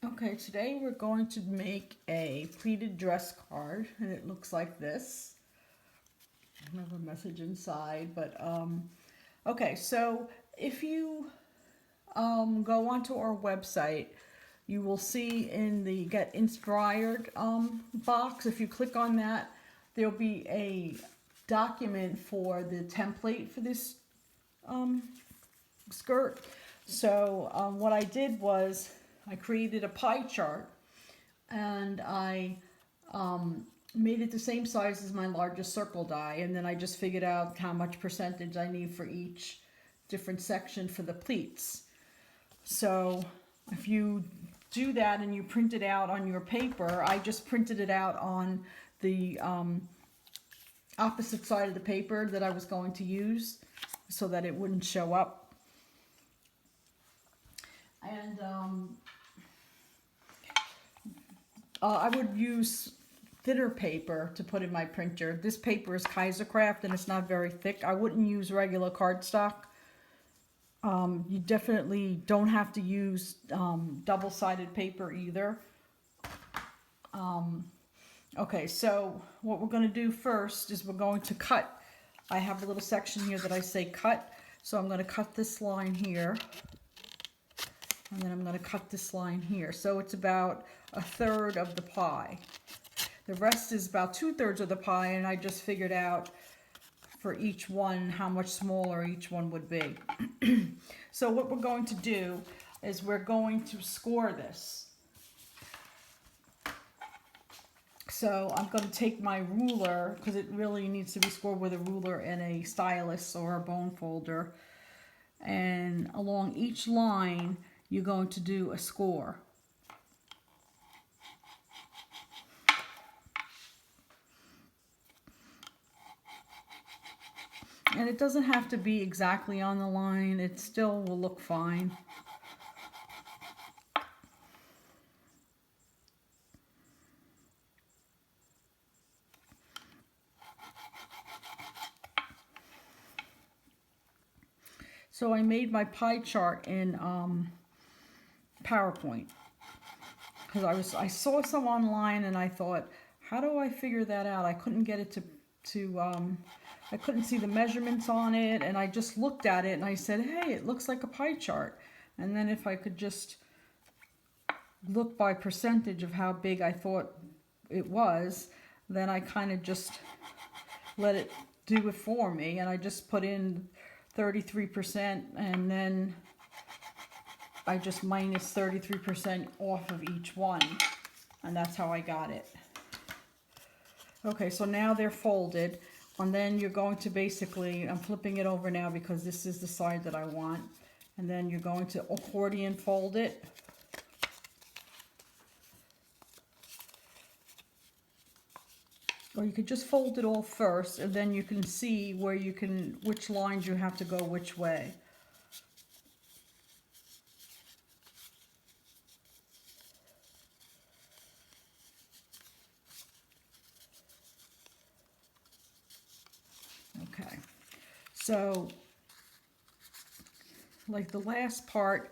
Okay, today we're going to make a pleated dress card, and it looks like this. I have a message inside, but okay, so if you go onto our website, you will see in the Get Inspired box, if you click on that, there'll be a document for the template for this skirt. So what I did was I created a pie chart, and I made it the same size as my largest circle die, and then I just figured out how much percentage I need for each different section for the pleats. So if you do that and you print it out on your paper, I just printed it out on the opposite side of the paper that I was going to use so that it wouldn't show up. And I would use thinner paper to put in my printer. This paper is Kaisercraft and it's not very thick. I wouldn't use regular cardstock. You definitely don't have to use double-sided paper either. Okay, so what we're going to do first is we're going to cut. I have a little section here that I say cut, so I'm going to cut this line here, and then I'm going to cut this line here. So it's about 1/3 of the pie. The rest is about 2/3 of the pie, and I just figured out for each one how much smaller each one would be. So what we're going to do is we're going to score this. So I'm going to take my ruler, because it really needs to be scored with a ruler and a stylus or a bone folder, and along each line you're going to do a score. And it doesn't have to be exactly on the line, it still will look fine. So I made my pie chart in PowerPoint, because I saw some online and I thought, how do I figure that out? I couldn't get it I couldn't see the measurements on it, and I just looked at it and I said, hey, it looks like a pie chart. And then if I could just look by percentage of how big I thought it was, then I kind of just let it do it for me, and I just put in 33%, and then I just minus 33% off of each one, and that's how I got it. Okay, so now they're folded, and then you're going to basically, I'm flipping it over now because this is the side that I want, and then you're going to accordion fold it. Or you could just fold it all first, and then you can see where you can, which lines you have to go which way. Okay, so like the last part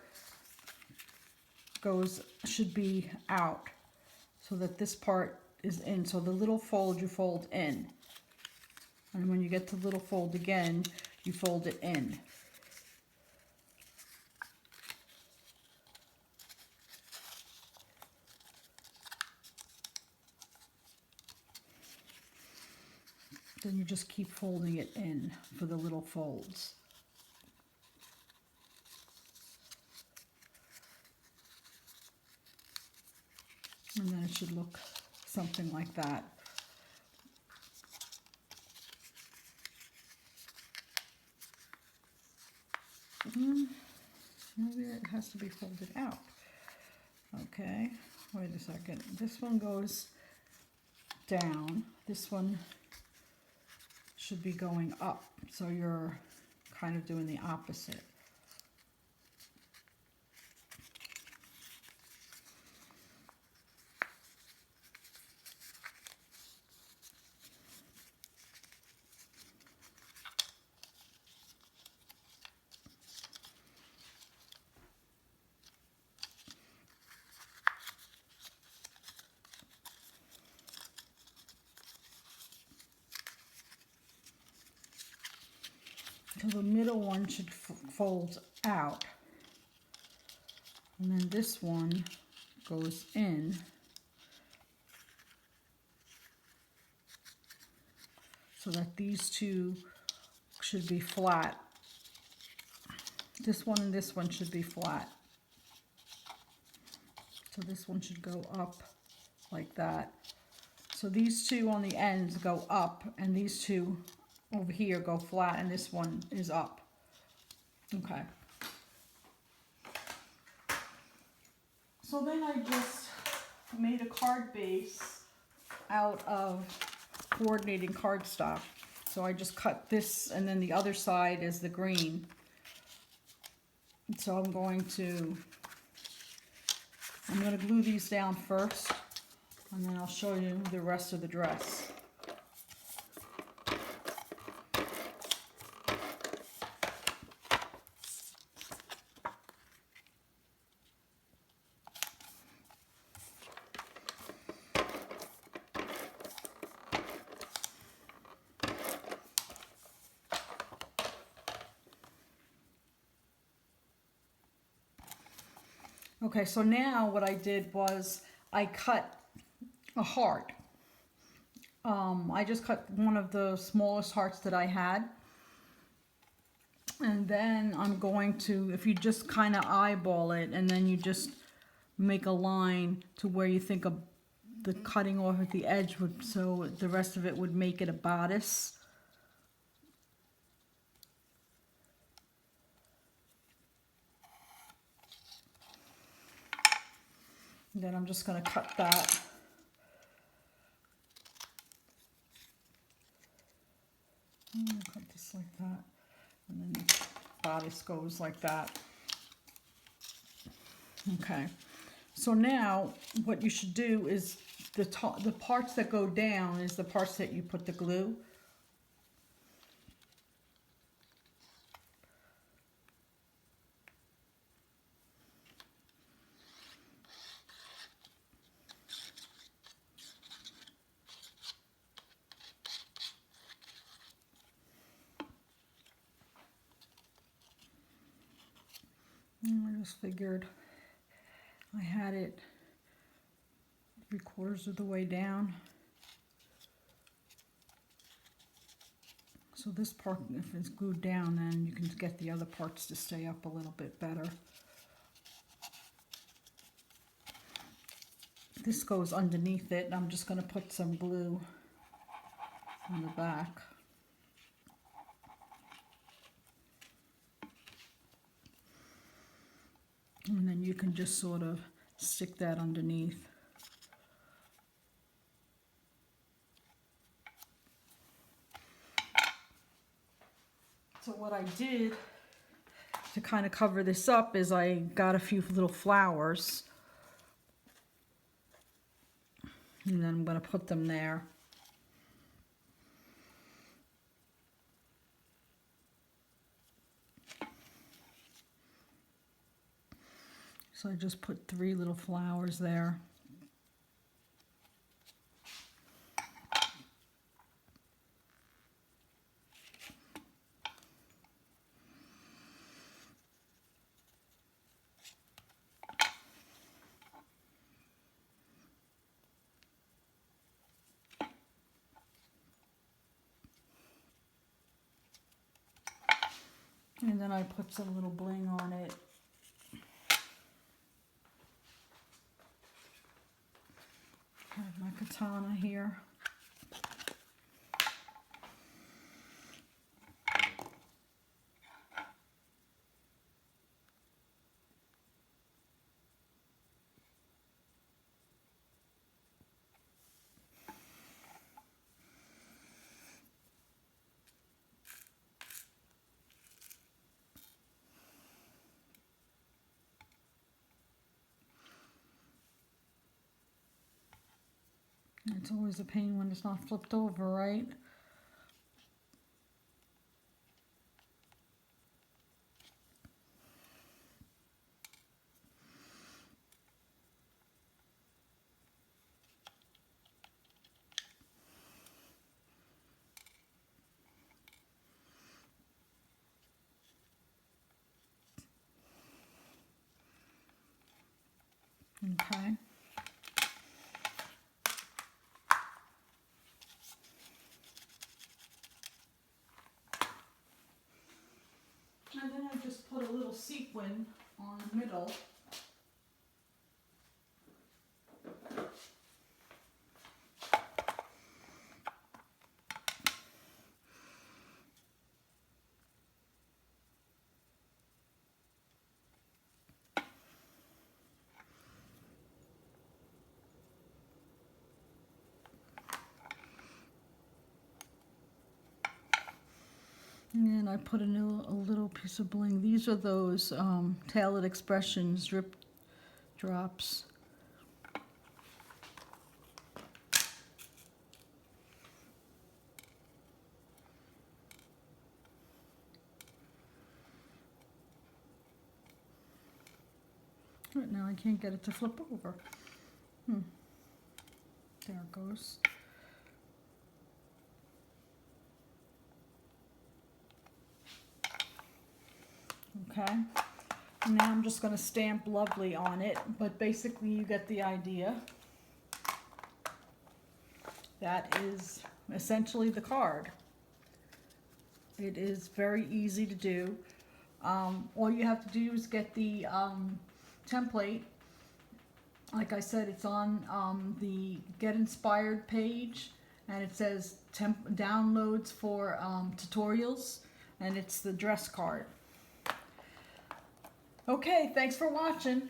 should be out, so that this part is in. So the little fold you fold in, and when you get to the little fold again, you fold it in. Then you just keep folding it in for the little folds. And then it should look something like that. Maybe it has to be folded out. Okay, wait a second. This one goes down. This one should be going up. So you're kind of doing the opposite. So the middle one should fold out. And then this one goes in. So that these two should be flat. This one and this one should be flat. So this one should go up like that. So these two on the ends go up, and these two over here go flat, and this one is up. Okay. So then I just made a card base out of coordinating cardstock. So I just cut this, and then the other side is the green. So I'm going to glue these down first, and then I'll show you the rest of the dress. Okay, so now what I did was I cut a heart. I just cut one of the smallest hearts that I had. And then I'm going to, if you just kind of eyeball it, and then you just make a line to where you think of the cutting off at the edge would, so the rest of it would make it a bodice. And then I'm just going to cut that. Cut this like that, and then the bodice goes like that. Okay, so now what you should do is the parts that go down is the parts that you put the glue. I just figured I had it 3/4 of the way down. So this part, if it's glued down, then you can get the other parts to stay up a little bit better. This goes underneath it, and I'm just going to put some glue on the back. And then you can just sort of stick that underneath. So what I did to kind of cover this up is I got a few little flowers. And then I'm going to put them there. So I just put 3 little flowers there. And then I put some little bling on it. I have my katana here. It's always a pain when it's not flipped over, right? Okay. And then I just put a little sequin on the middle. And I put a little piece of bling. These are those Tailored Expressions drip drops. Right now I can't get it to flip over. There it goes. Okay. Now I'm just going to stamp Lovely on it, but basically you get the idea. That is essentially the card. It is very easy to do. All you have to do is get the template. Like I said, it's on the Get Inspired page, and it says downloads for tutorials, and it's the dress card. Okay, thanks for watching.